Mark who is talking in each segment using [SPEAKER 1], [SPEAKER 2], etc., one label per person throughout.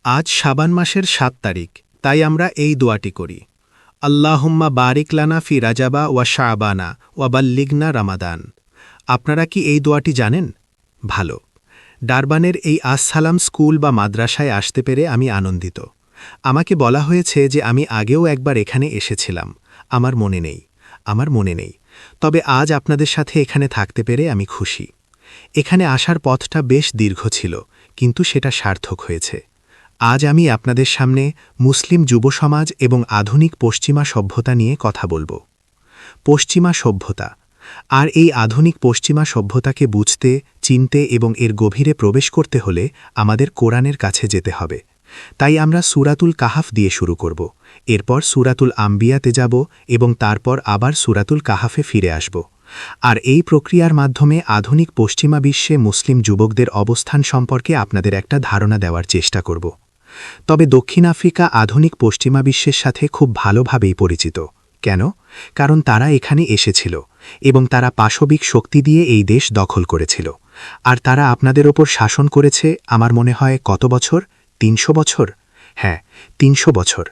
[SPEAKER 1] আজ শাবান মাসের ৭ তারিখ, তাই আমরা এই দোয়াটি করি। আল্লাহুম্মা বারিক লানা ফি রাজাবা ওয়া শাবানা ওয়া বাল্লিগনা রামাদান। আপনারা কি এই দোয়াটি জানেন? ভালো। ডারবানের এই আসসালাম স্কুল বা মাদ্রাসায় আসতে পেরে আমি আনন্দিত। আমাকে বলা হয়েছে যে আমি আগেও একবার এখানে এসেছিলাম। আমার মনে নেই। তবে আজ আপনাদের সাথে এখানে থাকতে পেরে আমি খুশি। এখানে আসার পথটা বেশ দীর্ঘ ছিল, কিন্তু সেটা সার্থক হয়েছে। আজ আমি আপনাদের সামনে মুসলিম যুব সমাজ এবং আধুনিক পশ্চিমা সভ্যতা নিয়ে কথা বলবো। পশ্চিমা সভ্যতা আর এই আধুনিক পশ্চিমা সভ্যতাকে বুঝতে, চিনতে এবং এর গভীরে প্রবেশ করতে হলে আমাদের কোরআনের কাছে যেতে হবে। তাই আমরা সূরাতুল কাহাফ দিয়ে শুরু করব, এরপর সূরাতুল আম্বিয়াতে যাব এবং তারপর আবার সূরাতুল কাহাফে ফিরে আসব। আর এই প্রক্রিয়ার মাধ্যমে আধুনিক পশ্চিমা বিশ্বে মুসলিম যুবকদের অবস্থান সম্পর্কে আপনাদের একটা ধারণা দেওয়ার চেষ্টা করব। তবে দক্ষিণ আফ্রিকা আধুনিক পশ্চিমা বিশ্বের সাথে খুব ভালোভাবেই পরিচিত। কেন? কারণ তারা এখানে এসেছিল এবং তারা পাশবিক শক্তি দিয়ে এই দেশ দখল করেছিল। আর তারা আপনাদের ওপর শাসন করেছে, আমার মনে হয় কত বছর? ৩০০ বছর। হ্যাঁ, ৩০০ বছর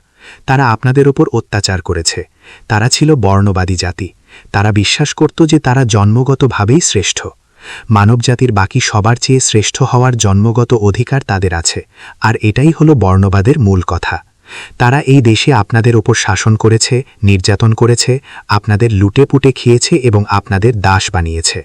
[SPEAKER 1] তারা আপনাদের ওপর অত্যাচার করেছে। তারা ছিল বর্ণবাদী জাতি। তারা বিশ্বাস করত যে তারা জন্মগতভাবেই শ্রেষ্ঠ। মানবজাতির বাকি সবার চেয়ে শ্রেষ্ঠ হওয়ার জন্মগত অধিকার তাদের আছে, আর এটাই হলো বর্ণবাদের মূল কথা। তারা এই দেশে আপনাদের ওপর শাসন করেছে, নির্যাতন করেছে, আপনাদের লুটেপুটে খেয়েছে এবং আপনাদের দাস বানিয়েছে।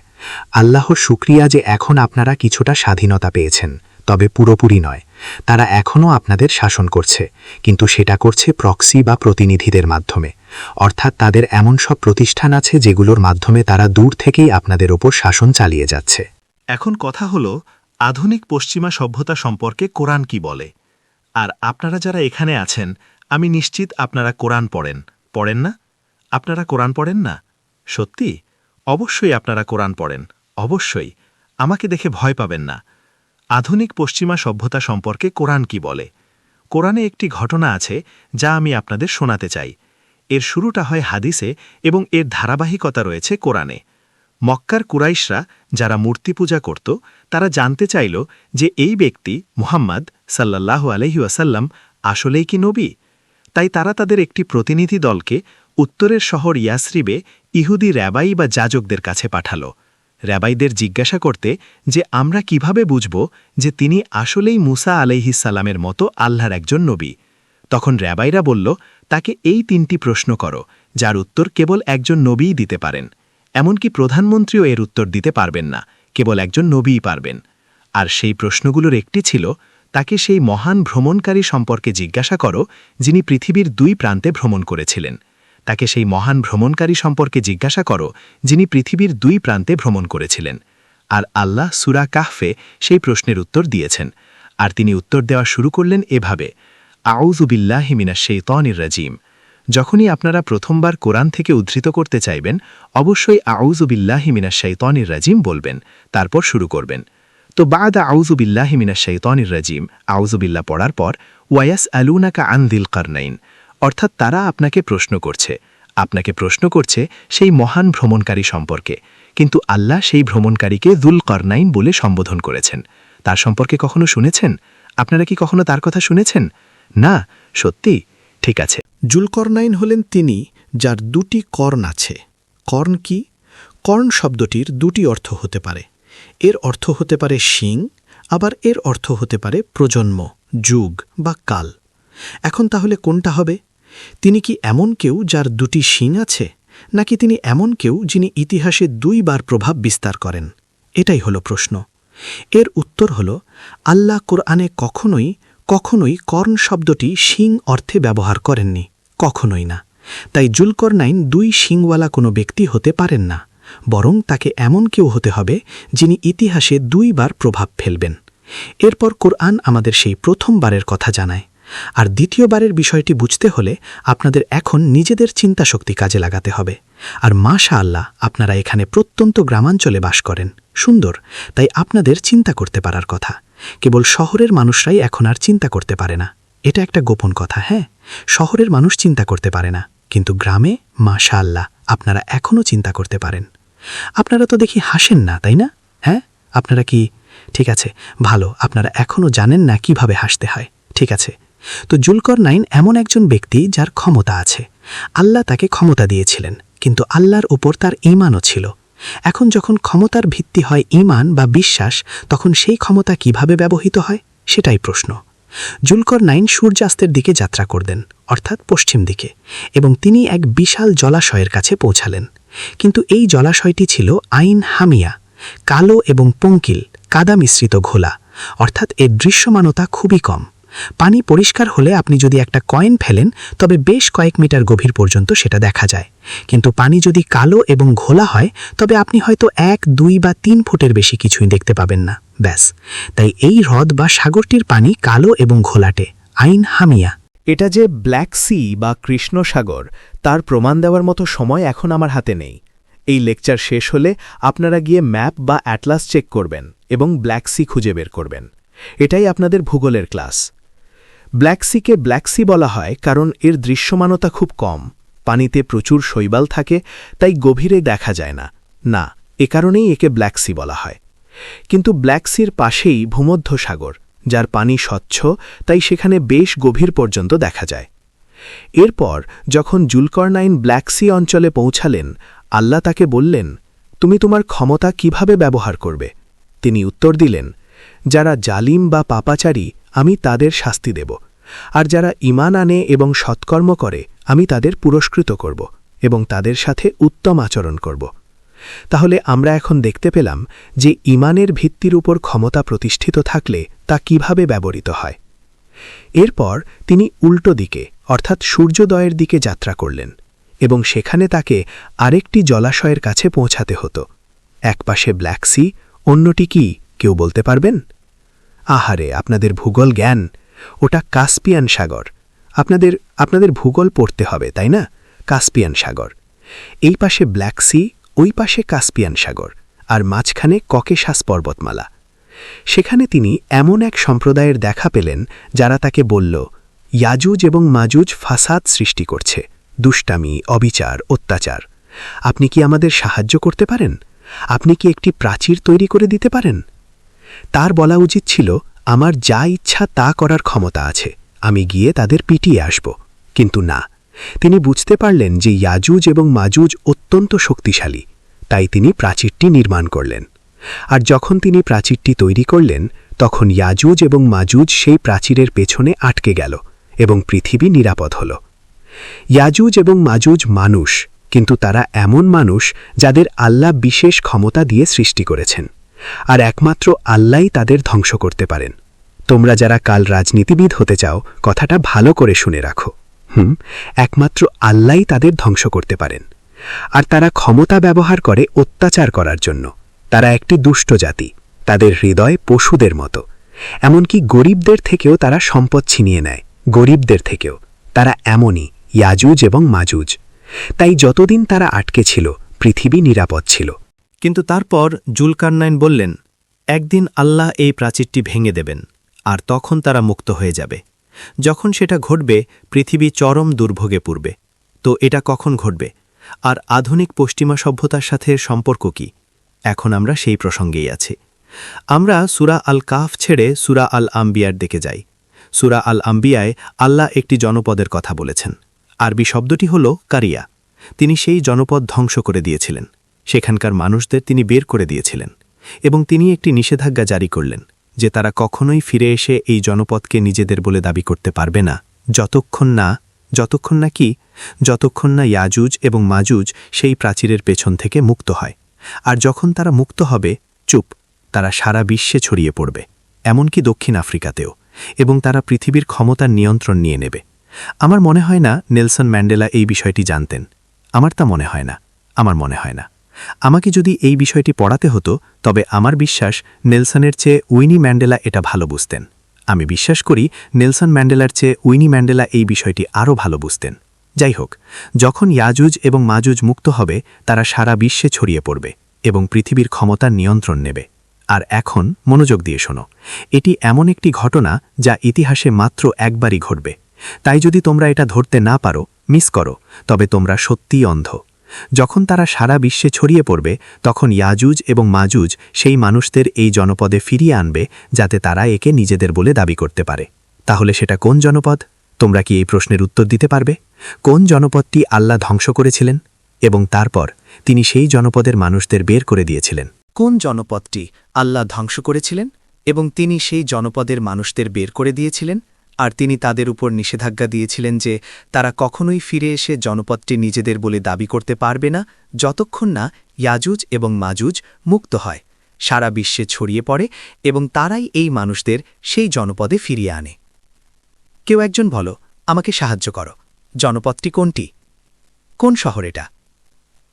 [SPEAKER 1] আল্লাহর শুকরিয়া যে এখন আপনারা কিছুটা স্বাধীনতা পেয়েছেন, তবে পুরোপুরি নয়। তারা এখনও আপনাদের শাসন করছে, কিন্তু সেটা করছে প্রক্সি বা প্রতিনিধিদের মাধ্যমে। অর্থাৎ তাদের এমন সব প্রতিষ্ঠান আছে যেগুলোর মাধ্যমে তারা দূর থেকেই আপনাদের ওপর শাসন চালিয়ে যাচ্ছে।
[SPEAKER 2] এখন কথা হলো, আধুনিক পশ্চিমা সভ্যতা সম্পর্কে কোরআন কি বলে? আর আপনারা যারা এখানে আছেন, আমি নিশ্চিত আপনারা কোরআন পড়েন না? আপনারা কোরআন পড়েন না? সত্যি? অবশ্যই আপনারা কোরআন পড়েন, অবশ্যই। আমাকে দেখে ভয় পাবেন না। আধুনিক পশ্চিমা সভ্যতা সম্পর্কে কোরআন কি বলে? কোরআনে একটি ঘটনা আছে যা আমি আপনাদের শোনাতে চাই। এর শুরুটা হয় হাদিসে এবং এর ধারাবাহিকতা রয়েছে কোরআনে। মক্কার কুরাইশরা যারা মূর্তি পূজা করত, তারা জানতে চাইল যে এই ব্যক্তি মুহাম্মদ সাল্লাল্লাহু আলাইহি ওয়াসাল্লাম আসলেই কি নবী? তাই তারা তাদের একটি প্রতিনিধি দলকে উত্তরের শহর ইয়াসরিবে ইহুদি র‍্যাবাই বা যাজকদের কাছে পাঠাল, র‍্যাবাইদের জিজ্ঞাসা করতে যে আমরা কিভাবে বুঝব যে তিনি আসলেই মুসা আলাইহিস সালামের মতো আল্লাহর একজন নবী। তখন র‍্যাবাইরা বলল, তাকে এই ৩টি প্রশ্ন করো, যার উত্তর কেবল একজন নবীই দিতে পারেন। এমনকি প্রধানমন্ত্রীও এর উত্তর দিতে পারবেন না, কেবল একজন নবীই পারবেন। আর সেই প্রশ্নগুলোর একটি ছিল, তাকে সেই মহান ভ্রমণকারী সম্পর্কে জিজ্ঞাসা করো যিনি পৃথিবীর ২ প্রান্তে ভ্রমণ করেছিলেন। তাকে সেই মহান ভ্রমণকারী সম্পর্কে জিজ্ঞাসা করো যিনি পৃথিবীর ২ প্রান্তে ভ্রমণ করেছিলেন। আর আল্লাহ সূরা কাহফে সেই প্রশ্নের উত্তর দিয়েছেন। আর তিনি উত্তর দেওয়া শুরু করলেন এভাবে, আউযু বিল্লাহি মিনাশ শাইতানির রাজিম। যখনই আপনারা প্রথমবার কোরআন থেকে উদ্ধৃত করতে চাইবেন, অবশ্যই আউযু বিল্লাহি মিনাশ শাইতানির রাজিম বলবেন, তারপর শুরু করবেন। তো বাদা আউযু বিল্লাহি মিনাশ শাইতানির রাজিম, আউযু বিল্লাহ পড়ার পর ওয়ায়াসআলুনাকা আন যিল কারনাইন, অর্থাৎ তারা আপনাকে প্রশ্ন করছে সেই মহান ভ্রমণকারী সম্পর্কে, কিন্তু আল্লাহ সেই ভ্রমণকারীকে যুল কারনাইন বলে সম্বোধন করেছেন। তার সম্পর্কে কখনো শুনেছেন? আপনারা কি কখনো তার কথা শুনেছেন? না? সত্যি? ঠিক আছে।
[SPEAKER 3] জুলকরনাইন হলেন তিনি যার ২টি কর্ণ আছে। কর্ণ কি? কর্ণ শব্দটির ২টি অর্থ হতে পারে। এর অর্থ হতে পারে শিং, আবার এর অর্থ হতে পারে প্রজন্ম, যুগ বা কাল। এখন তাহলে কোনটা হবে? তিনি কি এমন কেউ যার ২টি শিং আছে, নাকি তিনি এমন কেউ যিনি ইতিহাসে ২ বার প্রভাব বিস্তার করেন? এটাই হলো প্রশ্ন। এর উত্তর হল, আল্লাহ কোরআনে কখনোই কর্ণ শব্দটি শিং অর্থে ব্যবহার করেননি, কখনোই না। তাই জুলকরনাইন ২ শিংওয়ালা কোনো ব্যক্তি হতে পারেন না, বরং তাকে এমন কেউ হতে হবে যিনি ইতিহাসে ২ বার প্রভাব ফেলবেন। এরপর কোরআন আমাদের সেই প্রথমবারের কথা জানায়। আর দ্বিতীয়বারের বিষয়টি বুঝতে হলে আপনাদের এখন নিজেদের চিন্তাশক্তি কাজে লাগাতে হবে। আর মাশাআল্লাহ, আপনারা এখানে প্রত্যন্ত গ্রামাঞ্চলে বাস করেন, সুন্দর, তাই আপনাদের চিন্তা করতে পারার কথা। কেবল শহরের মানুষরাই এখন আর চিন্তা করতে পারে না। এটা একটা গোপন কথা। হ্যাঁ, শহরের মানুষ চিন্তা করতে পারে না, কিন্তু গ্রামে মাশাআল্লাহ আপনারা এখনও চিন্তা করতে পারেন। আপনারা তো দেখি হাসেন না, তাই না? হ্যাঁ, আপনারা কি? ঠিক আছে, ভালো, আপনারা এখনও জানেন না কিভাবে হাসতে হয়। ঠিক আছে, তো জুলকরনাইন এমন একজন ব্যক্তি যার ক্ষমতা আছে। আল্লাহ তাকে ক্ষমতা দিয়েছিলেন, কিন্তু আল্লাহর উপর তার ঈমানও ছিল। এখন যখন ক্ষমতার ভিত্তি হয় ঈমান বা বিশ্বাস, তখন সেই ক্ষমতা কিভাবে ব্যবহৃত হয় সেটাই প্রশ্ন। জুলকরনাইন সূর্যাস্তের দিকে যাত্রা করলেন, অর্থাৎ পশ্চিম দিকে, এবং তিনি এক বিশাল জলাশয়ের কাছে পৌঁছালেন। কিন্তু এই জলাশয়টি ছিল আইন হামিয়া, কালো এবং পঙ্কিল কাদা মিশ্রিত ঘোলা, অর্থাৎ এর দৃশ্যমানতা খুবই কম। পানি পরিষ্কার হলে আপনি যদি একটা কয়েন ফেলেন তবে বেশ কয়েক মিটার গভীর পর্যন্ত সেটা দেখা যায়, কিন্তু পানি যদি কালো এবং ঘোলা হয় তবে আপনি হয়তো 1, 2 বা 3 ফুটের বেশি কিছুই দেখতে পাবেন না। ব্যাস, তাই এই হ্রদ বা সাগরটির পানি কালো এবং ঘোলাটে, আইন হামিয়া।
[SPEAKER 4] এটা যে ব্ল্যাক সি বা কৃষ্ণ সাগর, তার প্রমাণ দেওয়ার মতো সময় এখন আমার হাতে নেই। এই লেকচার শেষ হলে আপনারা গিয়ে ম্যাপ বা অ্যাটলাস চেক করবেন এবং ব্ল্যাক সি খুঁজে বের করবেন। এটাই আপনাদের ভূগোলের ক্লাস। ব্ল্যাক সিকে ব্ল্যাক সি বলা হয় কারণ এর দৃশ্যমানতা খুব কম, পানিতে প্রচুর শৈবাল থাকে, তাই গভীরে দেখা যায় না। না, এ কারণেই একে ব্ল্যাক সি বলা হয়। কিন্তু ব্ল্যাক সির পাশেই ভূমধ্য সাগর, যার পানি স্বচ্ছ, তাই সেখানে বেশ গভীর পর্যন্ত দেখা যায়। এরপর যখন জুলকরনাইন ব্ল্যাক সি অঞ্চলে পৌঁছালেন, আল্লাহ তাকে বললেন, তুমি তোমার ক্ষমতা কিভাবে ব্যবহার করবে? তিনি উত্তর দিলেন, যারা জালিম বা পাপাচারী আমি তাদের শাস্তি দেব, আর যারা ঈমান আনে এবং সৎকর্ম করে আমি তাদের পুরস্কৃত করব এবং তাদের সাথে উত্তম আচরণ করব। তাহলে আমরা এখন দেখতে পেলাম যে ঈমানের ভিত্তির উপর ক্ষমতা প্রতিষ্ঠিত থাকলে তা কিভাবে ব্যবহৃত হয়। এরপর তিনি উল্টো দিকে অর্থাৎ সূর্যোদয়ের দিকে যাত্রা করলেন এবং সেখানে তাকে আরেকটি জলাশয়ের কাছে পৌঁছাতে হতো। এক পাশে ব্ল্যাক সি, অন্যটি কি কেউ বলতে পারবেন? আহারে, আপনাদের ভূগোল জ্ঞান! ওটা কাস্পিয়ান সাগর। আপনাদের ভূগোল পড়তে হবে, তাই না? কাস্পিয়ান সাগর। এই পাশে ব্ল্যাক সি, ওই পাশে কাস্পিয়ান সাগর, আর মাঝখানে ককেশাস পর্বতমালা। সেখানে তিনি এমন এক সম্প্রদায়ের দেখা পেলেন যারা তাকে বলল, ইয়াজুজ এবং মাজুজ ফাসাদ সৃষ্টি করছে, দুষ্টামি, অবিচার, অত্যাচার। আপনি কি আমাদের সাহায্য করতে পারেন? আপনি কি একটি প্রাচীর তৈরি করে দিতে পারেন? তার বলা উচিত ছিল, আমার যা ইচ্ছা তা করার ক্ষমতা আছে, আমি গিয়ে তাদের পিটিয়ে আসব। কিন্তু না, তিনি বুঝতে পারলেন যে ইয়াজুজ এবং মাজুজ অত্যন্ত শক্তিশালী, তাই তিনি প্রাচীরটি নির্মাণ করলেন। আর যখন তিনি প্রাচীরটি তৈরি করলেন, তখন ইয়াজুজ এবং মাজুজ সেই প্রাচীরের পেছনে আটকে গেল এবং পৃথিবী নিরাপদ হল। ইয়াজুজ এবং মাজুজ মানুষ, কিন্তু তারা এমন মানুষ যাদের আল্লাহ বিশেষ ক্ষমতা দিয়ে সৃষ্টি করেছেন, আর একমাত্র আল্লাহই তাদের ধ্বংস করতে পারেন। তোমরা যারা কাল রাজনীতিবিদ হতে চাও, কথাটা ভালো করে শুনে রাখো। একমাত্র আল্লাহই তাদের ধ্বংস করতে পারেন। আর তারা ক্ষমতা ব্যবহার করে অত্যাচার করার জন্য। তারা একটি দুষ্ট জাতি, তাদের হৃদয় পশুদের মতো। এমনকি গরিবদের থেকেও তারা সম্পদ ছিনিয়ে নেয়, গরিবদের থেকেও। তারা এমনই ইয়াজুজ এবং মাজুজ। তাই যতদিন তারা আটকে ছিল, পৃথিবী নিরাপদ ছিল।
[SPEAKER 3] কিন্তু তারপর জুলকারনাইন বললেন, একদিন আল্লাহ এই প্রাচীরটি ভেঙে দেবেন, আর তখন তারা মুক্ত হয়ে যাবে। যখন সেটা ঘটবে, পৃথিবী চরম দুর্ভোগে পড়বে। তো এটা কখন ঘটবে? আর আধুনিক পশ্চিমা সভ্যতার সাথে সম্পর্ক কি? এখন আমরা সেই প্রসঙ্গেই আছি। আমরা সূরা আল কাহফ ছেড়ে সূরা আল আম্বিয়ার দিকে যাই। সূরা আল আম্বিয়ায় আল্লাহ একটি জনপদের কথা বলেছেন। আরবি শব্দটি হল কারিয়া। তিনি সেই জনপদ ধ্বংস করে দিয়েছিলেন। সেখানকার মানুষদের তিনি বের করে দিয়েছিলেন এবং তিনি একটি নিষেধাজ্ঞা জারি করলেন যে তারা কখনোই ফিরে এসে এই জনপদকে নিজেদের বলে দাবি করতে পারবে না, যতক্ষণ না ইয়াজুজ এবং মাজুজ সেই প্রাচীরের পেছন থেকে মুক্ত হয়। আর যখন তারা মুক্ত হবে, তারা সারা বিশ্বে ছড়িয়ে পড়বে, এমনকি দক্ষিণ আফ্রিকাতেও, এবং তারা পৃথিবীর ক্ষমতার নিয়ন্ত্রণ নিয়ে নেবে। আমার মনে হয় না নেলসন ম্যান্ডেলা এই বিষয়টি জানতেন। আমার মনে হয় না। আমাকে যদি এই বিষয়টি পড়াতে হতো, তবে আমার বিশ্বাস নেলসনের চেয়ে উইনি ম্যান্ডেলা এটা ভালো বুঝতেন। আমি বিশ্বাস করি নেলসন ম্যান্ডেলার চেয়ে উইনি ম্যান্ডেলা এই বিষয়টি আরও ভালো বুঝতেন। যাই হোক, যখন ইয়াজুজ এবং মাজুজ মুক্ত হবে, তারা সারা বিশ্বে ছড়িয়ে পড়বে এবং পৃথিবীর ক্ষমতার নিয়ন্ত্রণ নেবে। আর এখন মনোযোগ দিয়ে শোনো, এটি এমন একটি ঘটনা যা ইতিহাসে মাত্র একবারই ঘটবে। তাই যদি তোমরা এটা ধরতে না পারো, মিস করো, তবে তোমরা সত্যিই অন্ধ। যখন তারা সারা বিশ্বে ছড়িয়ে পড়বে, তখন ইয়াজুজ এবং মাজুজ সেই মানুষদের এই জনপদে ফিরিয়ে আনবে, যাতে তারা একে নিজেদের বলে দাবি করতে পারে।
[SPEAKER 1] তাহলে সেটা কোন জনপদ? তোমরা কি এই প্রশ্নের উত্তর দিতে পারবে? কোন জনপদটি আল্লাহ ধ্বংস করেছিলেন এবং তারপর তিনি সেই জনপদের মানুষদের বের করে দিয়েছিলেন?
[SPEAKER 4] কোন জনপদটি আল্লাহ ধ্বংস করেছিলেন এবং তিনি সেই জনপদের মানুষদের বের করে দিয়েছিলেন, আর তিনি তাদের উপর নিষেধাজ্ঞা দিয়েছিলেন যে তারা কখনোই ফিরে এসে জনপদটি নিজেদের বলে দাবি করতে পারবে না যতক্ষণ না ইয়াজুজ এবং মাজুজ মুক্ত হয়, সারা বিশ্বে ছড়িয়ে পড়ে এবং তারাই এই মানুষদের সেই জনপদে ফিরিয়ে আনে। কেউ একজন বলো, আমাকে সাহায্য করো, জনপদটি কোনটি? কোন শহর এটা?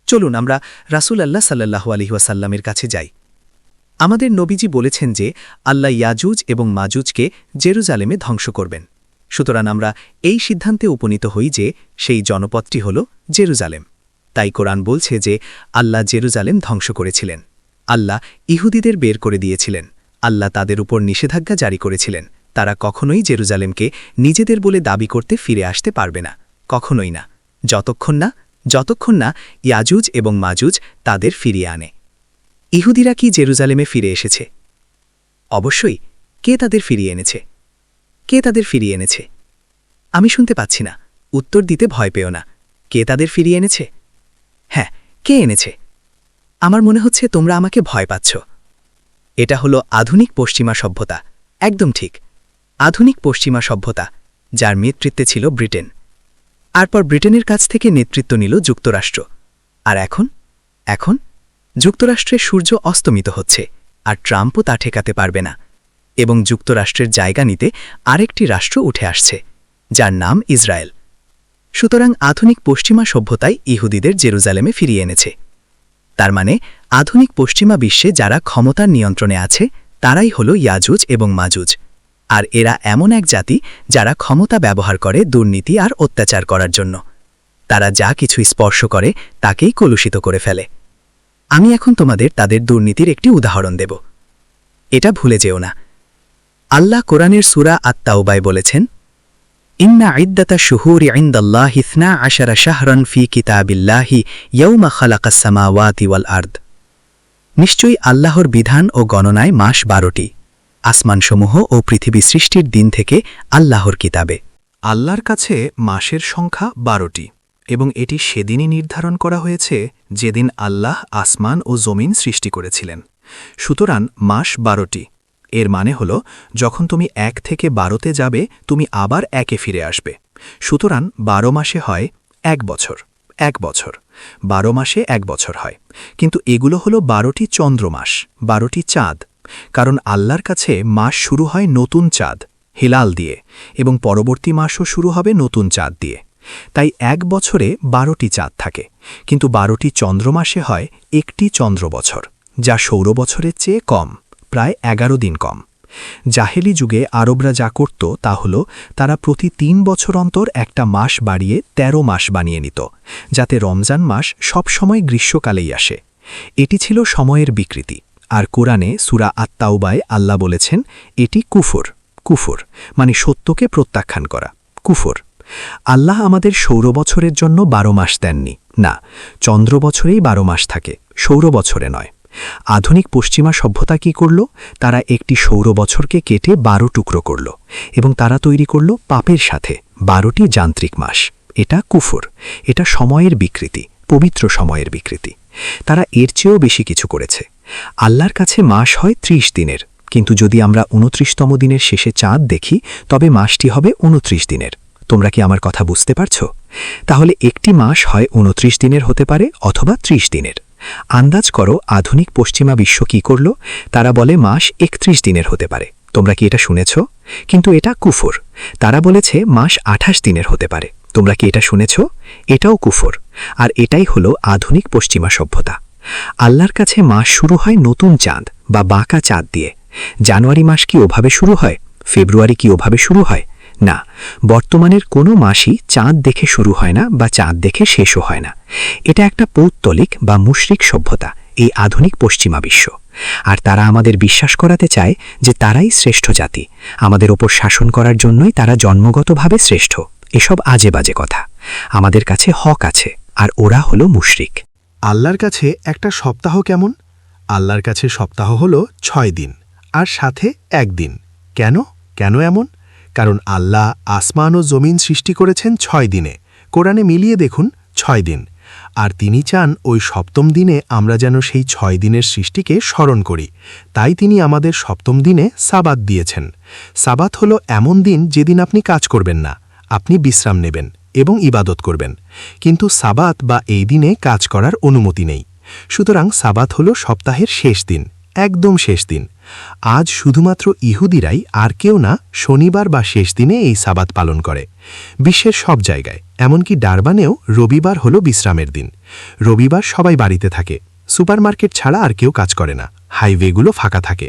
[SPEAKER 4] চলুন আমরা রাসূল আল্লাহ সাল্লাল্লাহু আলাইহি ওয়াসাল্লামের কাছে যাই। আমাদের নবীজি বলেছেন যে আল্লাহ ইয়াজুজ এবং মাজুজকে জেরুজালেমে ধ্বংস করবেন। সুতরাং আমরা এই সিদ্ধান্তে উপনীত হই যে সেই জনপদটি হল জেরুজালেম। তাই কোরআন বলছে যে আল্লাহ জেরুজালেম ধ্বংস করেছিলেন। আল্লাহ ইহুদিদের বের করে দিয়েছিলেন। আল্লাহ তাদের উপর নিষেধাজ্ঞা জারি করেছিলেন। তারা কখনোই জেরুজালেমকে নিজেদের বলে দাবি করতে ফিরে আসতে পারবে না, কখনোই না, যতক্ষণ না ইয়াজুজ এবং মাজুজ তাদের ফিরিয়ে আনে। ইহুদিরা কি জেরুজালেমে ফিরে এসেছে? অবশ্যই। কে তাদের ফিরিয়ে এনেছে? কে তাদের ফিরিয়ে এনেছে? আমি শুনতে পাচ্ছি না, উত্তর দিতে ভয় পেও না। কে তাদের ফিরিয়ে এনেছে? হ্যাঁ, কে এনেছে? আমার মনে হচ্ছে তোমরা আমাকে ভয় পাচ্ছ। এটা হলো আধুনিক পশ্চিমা সভ্যতা। একদম ঠিক, আধুনিক পশ্চিমা সভ্যতা, যার নেতৃত্বে ছিল ব্রিটেন। তারপর ব্রিটেনের কাছ থেকে নেতৃত্ব নিল যুক্তরাষ্ট্র। আর এখন যুক্তরাষ্ট্রের সূর্য অস্তমিত হচ্ছে, আর ট্রাম্পও তা ঠেকাতে পারবে না। এবং যুক্তরাষ্ট্রের জায়গা নিতে আরেকটি রাষ্ট্র উঠে আসছে, যার নাম ইসরায়েল। সুতরাং আধুনিক পশ্চিমা সভ্যতাই ইহুদিদের জেরুজালেমে ফিরিয়ে এনেছে। তার মানে আধুনিক পশ্চিমা বিশ্বে যারা ক্ষমতার নিয়ন্ত্রণে আছে তারাই হল ইয়াজুজ এবং মাজুজ। আর এরা এমন এক জাতি যারা ক্ষমতা ব্যবহার করে দুর্নীতি আর অত্যাচার করার জন্য। তারা যা কিছু স্পর্শ করে তাকেই কলুষিত করে ফেলে। আমি এখন তোমাদের তাদের দুর্নীতির একটি উদাহরণ দেব। এটা ভুলে যেও না। আল্লাহ কোরআনের সূরা আত-তাওবায় বলেছেন, ইন্না ইদ্দাতা শুহুরি ইনদাল্লাহি 12 শাহরান ফি কিতাবিল্লাহি ইয়াউমা খালাকাস সামাওয়াতি ওয়াল আরদ। নিশ্চয়ই আল্লাহর বিধান ও গণনায় মাস 12টি, আসমানসমূহ ও পৃথিবী সৃষ্টির দিন থেকে আল্লাহর কিতাবে।
[SPEAKER 1] আল্লাহর কাছে মাসের সংখ্যা 12টি এবং এটি সেদিনই নির্ধারণ করা হয়েছে যেদিন আল্লাহ আসমান ও জমিন সৃষ্টি করেছিলেন। সুতরাং মাস 12টি। এর মানে হল যখন তুমি 1 থেকে 12তে যাবে তুমি আবার 1-এ ফিরে আসবে। সুতরাং 12 মাসে হয় 1 বছর। 1 বছর 12 মাসে 1 বছর হয়। কিন্তু এগুলো হলো 12টি চন্দ্রমাস, 12টি চাঁদ। কারণ আল্লাহর কাছে মাস শুরু হয় নতুন চাঁদ হিলাল দিয়ে এবং পরবর্তী মাসও শুরু হবে নতুন চাঁদ দিয়ে। তাই 1 বছরে 12টি চাঁদ থাকে, কিন্তু 12টি চন্দ্রমাসে হয় 1টি চন্দ্র বছর, যা সৌর বছরের চেয়ে কম, প্রায় 11 দিন কম। জাহেলি যুগে আরবরা যা করত তা হল তারা প্রতি 3 বছর অন্তর একটা মাস বাড়িয়ে 13 মাস বানিয়ে নিত, যাতে রমজান মাস সব সময় গ্রীষ্মকালেই আসে। এটি ছিল সময়ের বিকৃতি। আর কোরআনে সূরা আত-তাওবায় আল্লাহ বলেছেন এটি কুফর মানে সত্যকে প্রত্যাখ্যান করা, কুফর। আল্লাহ আমাদের সৌর বছরের জন্য 12 মাস দেননি, না, চন্দ্র বছরেই 12 মাস থাকে, সৌর বছরে নয়। আধুনিক পশ্চিমা সভ্যতা কি করল? তারা একটি সৌর বছরকে কেটে 12 টুকরো করল এবং তারা তৈরি করল পাপের সাথে 12টি যান্ত্রিক মাস। এটা কুফর, এটা সময়ের বিকৃতি, পবিত্র সময়ের বিকৃতি। তারা এর চেয়েও বেশি কিছু করেছে। আল্লাহর কাছে মাস হয় 30 দিনের, কিন্তু যদি আমরা 29তম দিনের শেষে চাঁদ দেখি তবে মাসটি হবে 29 দিনের। তোমরা কি আমার কথা বুঝতে পারছো? তাহলে একটি মাস হয় 29 দিনের হতে পারে অথবা 30 দিনের। আন্দাজ করো আধুনিক পশ্চিমা বিশ্ব কি করল? তারা বলে মাস 31 দিনের হতে পারে। তোমরা কি এটা শুনেছ? কিন্তু এটা কুফর। তারা বলেছে মাস 28 দিনের হতে পারে। তোমরা কি এটা শুনেছ? এটাও কুফর। আর এটাই হলো আধুনিক পশ্চিমা সভ্যতা। আল্লাহর কাছে মাস শুরু হয় নতুন চাঁদ বা বাঁকা চাঁদ দিয়ে। জানুয়ারি মাস কি ওভাবে শুরু হয়? ফেব্রুয়ারি কি ওভাবে শুরু হয়? না, বর্তমানের কোনো মাসই চাঁদ দেখে শুরু হয় না বা চাঁদ দেখে শেষও হয় না। এটা একটা পৌত্তলিক বা মুশরিক সভ্যতা, এই আধুনিক পশ্চিমা বিশ্ব। আর তারা আমাদের বিশ্বাস করাতে চায় যে তারাই শ্রেষ্ঠ জাতি, আমাদের ওপর শাসন করার জন্যই তারা জন্মগতভাবে শ্রেষ্ঠ। এসব আজে বাজে কথা। আমাদের কাছে হক আছে, আর ওরা হলো মুশরিক।
[SPEAKER 2] আল্লাহর কাছে একটা সপ্তাহ কেমন? আল্লাহর কাছে সপ্তাহ হল 6 দিন আর সাথে 1 দিন। কেন এমন?
[SPEAKER 5] কারণ আল্লাহ আসমান ও জমিন সৃষ্টি করেছেন 6 দিনে, কোরআনে মিলিয়ে দেখুন 6 দিন। আর তিনি চান ওই সপ্তম দিনে আমরা যেন সেই 6 দিনের সৃষ্টিকে স্মরণ করি, তাই তিনি আমাদের সপ্তম দিনে সাবাত দিয়েছেন। সাবাত হলো এমন দিন যেদিন আপনি কাজ করবেন না, আপনি বিশ্রাম নেবেন এবং ইবাদত করবেন, কিন্তু সাবাত বা এই দিনে কাজ করার অনুমতি নেই। সুতরাং সাবাত হলো সপ্তাহের শেষ দিন, একদম শেষ দিন। আজ শুধুমাত্র ইহুদিরাই আর কেউ না শনিবার বা শেষ দিনে এই সাবাত পালন করে। বিশ্বের সব জায়গায়, এমনকি ডারবানেও রবিবার হলো বিশ্রামের দিন। রবিবার সবাই বাড়িতে থাকে, সুপারমার্কেট ছাড়া আর কেউ কাজ করে না, হাইওয়েগুলো ফাঁকা থাকে।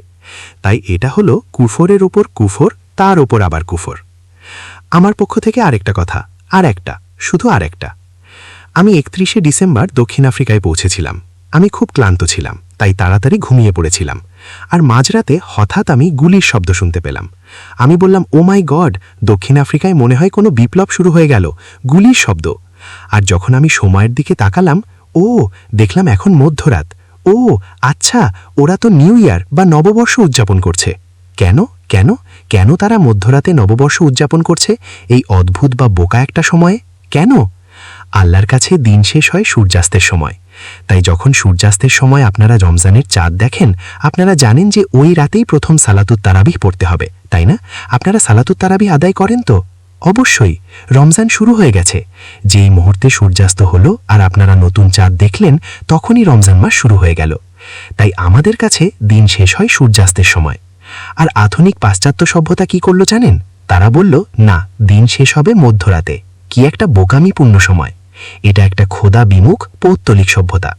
[SPEAKER 5] তাই এটা হলো কুফরের ওপর কুফর, তার ওপর আবার কুফর। আমার পক্ষ থেকে আরেকটা কথা, শুধু আরেকটা। আমি 31শে ডিসেম্বর দক্ষিণ আফ্রিকায় পৌঁছেছিলাম। আমি খুব ক্লান্ত ছিলাম, তাই তাড়াতাড়ি ঘুমিয়ে পড়েছিলাম। আর মাঝরাতে হঠাৎ আমি গুলির শব্দ শুনতে পেলাম। আমি বললাম, ও মাই গড, দক্ষিণ আফ্রিকায় মনে হয় কোনো বিপ্লব শুরু হয়ে গেল, গুলির শব্দ। আর যখন আমি সময়ের দিকে তাকালাম, দেখলাম এখন মধ্যরাত। আচ্ছা, ওরা তো নিউ ইয়ার বা নববর্ষ উদযাপন করছে। কেন কেন কেন তারা মধ্যরাতে নববর্ষ উদযাপন করছে এই অদ্ভুত বা বোকা একটা সময়ে? কেন? আল্লাহর কাছে দিন শেষ হয় সূর্যাস্তের সময়। তাই যখন সূর্যাস্তের সময় আপনারা রমজানের চাঁদ দেখেন, আপনারা জানেন যে ওই রাতেই প্রথম সালাতুত তারাবিহ পড়তে হবে, তাই না? আপনারা সালাতুত তারাবিহ আদায় করেন তো? অবশ্যই। রমজান শুরু হয়ে গেছে। যেই মুহূর্তে সূর্যাস্ত হলো আর আপনারা নতুন চাঁদ দেখলেন, তখনই রমজান মাস শুরু হয়ে গেল। তাই আমাদের কাছে দিন শেষ হয় সূর্যাস্তের সময়। আর আধুনিক পাশ্চাত্য সভ্যতা কি করলো জানেন? তারা বলল, না, দিন শেষ হবে মধ্যরাতে। কি একটা বোকামিপূর্ণ সময়! এটা একটা খোদা বিমুখ পৌত্তলিক সভ্যতা।